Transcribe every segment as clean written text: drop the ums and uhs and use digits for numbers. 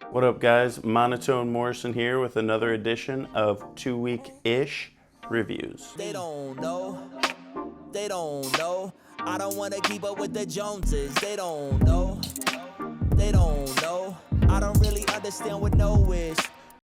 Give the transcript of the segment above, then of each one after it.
What up guys, Monotone Morrison here with another edition of 2 Week-ish Reviews. They don't know, I don't wanna keep up with the Joneses. They don't know, I don't really understand what no is.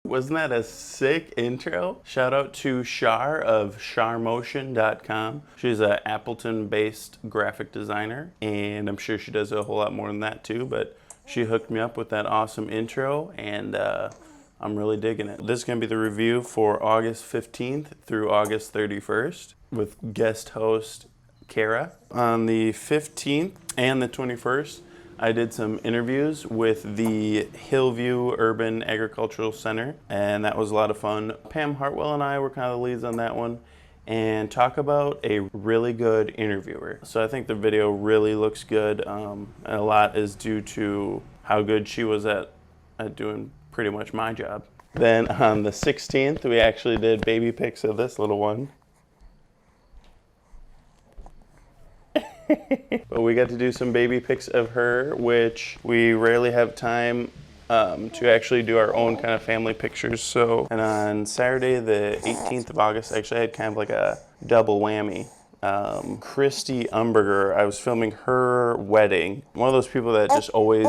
Wasn't that a sick intro? Shout out to Char of charmotion.com. She's an Appleton-based graphic designer, and I'm sure she does a whole lot more than that too, but she hooked me up with that awesome intro, and I'm really digging it. This is going to be the review for August 15th through August 31st with guest host Cara. On the 15th and the 21st, I did some interviews with the Hillview Urban Agricultural Center, and that was a lot of fun. Pam Hartwell and I were kind of the leads on that one, and talk about a really good interviewer. So I think the video really looks good, and a lot is due to how good she was at doing pretty much my job. Then on the 16th, we actually did baby pics of this little one. But we got to do some baby pics of her, which we rarely have time to actually do our own kind of family pictures. So, and on Saturday, the 18th of August, actually I had kind of like a double whammy. Christy Umberger, I was filming her wedding. One of those people that just always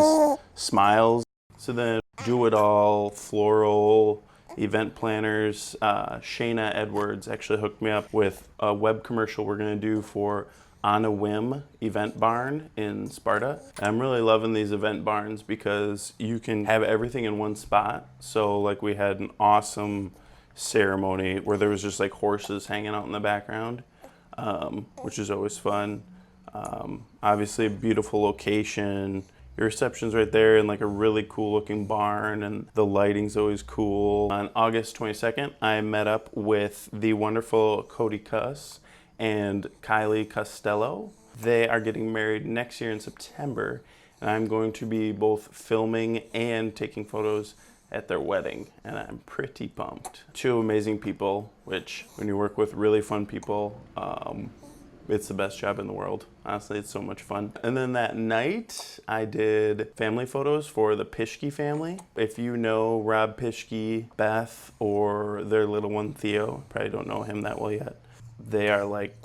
smiles. So then Do It All, Floral, event planners, Shayna Edwards actually hooked me up with a web commercial we're gonna do for On a Whim event barn in Sparta. And I'm really loving these event barns because you can have everything in one spot. So like we had an awesome ceremony where there was just like horses hanging out in the background, which is always fun. Obviously a beautiful location. Your reception's right there in like a really cool looking barn, and the lighting's always cool. On August 22nd, I met up with the wonderful Cody Cuss and Kylie Costello. They are getting married next year in September, and I'm going to be both filming and taking photos at their wedding, and I'm pretty pumped. Two amazing people, which when you work with really fun people, it's the best job in the world. Honestly, it's so much fun. And then that night, I did family photos for the Pischke family. If you know Rob Pischke, Beth, or their little one Theo, probably don't know him that well yet. They are like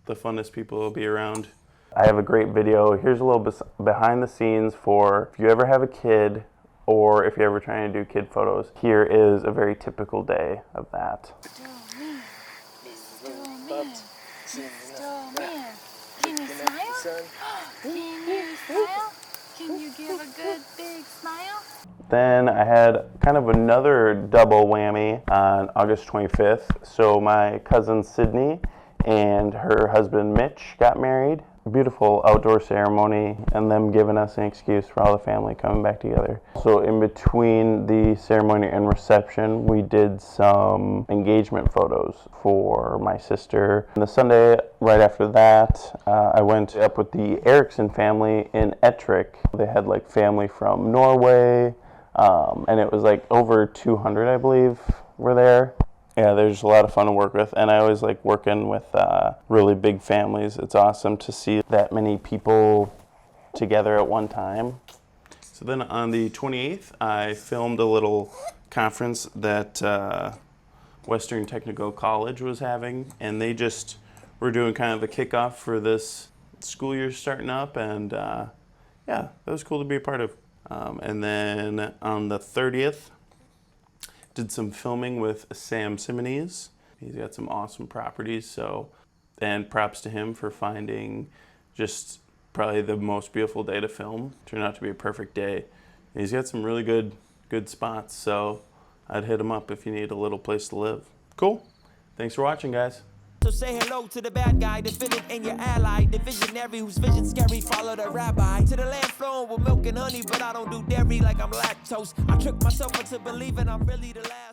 the funnest people to be around. I have a great video. Here's a little behind the scenes for if you ever have a kid or if you're ever trying to do kid photos. Here is a very typical day of that. Can you smile? Can you smile? Can you give a good big smile? Then I had kind of another double whammy on August 25th. So my cousin Sydney and her husband Mitch got married. Beautiful outdoor ceremony, and them giving us an excuse for all the family coming back together. So in between the ceremony and reception, we did some engagement photos for my sister. And the Sunday right after that, I went up with the Erickson family in Ettrick. They had like family from Norway, and it was like over 200, I believe, were there. Yeah, they're just a lot of fun to work with, and I always like working with really big families. It's awesome to see that many people together at one time. So then on the 28th, I filmed a little conference that Western Technical College was having, and they just were doing kind of a kickoff for this school year starting up, and yeah, that was cool to be a part of. And then on the 30th, did some filming with Sam Simones. He's got some awesome properties, so, and props to him for finding just probably the most beautiful day to film. Turned out to be a perfect day. And he's got some really good spots, so I'd hit him up if you need a little place to live. Cool. Thanks for watching, guys. So say hello to the bad guy, the villain and your ally, the visionary whose vision scary, follow the rabbi. To the land flowing with milk and honey, but I don't do dairy like I'm lactose. I trick myself into believing I'm really the last.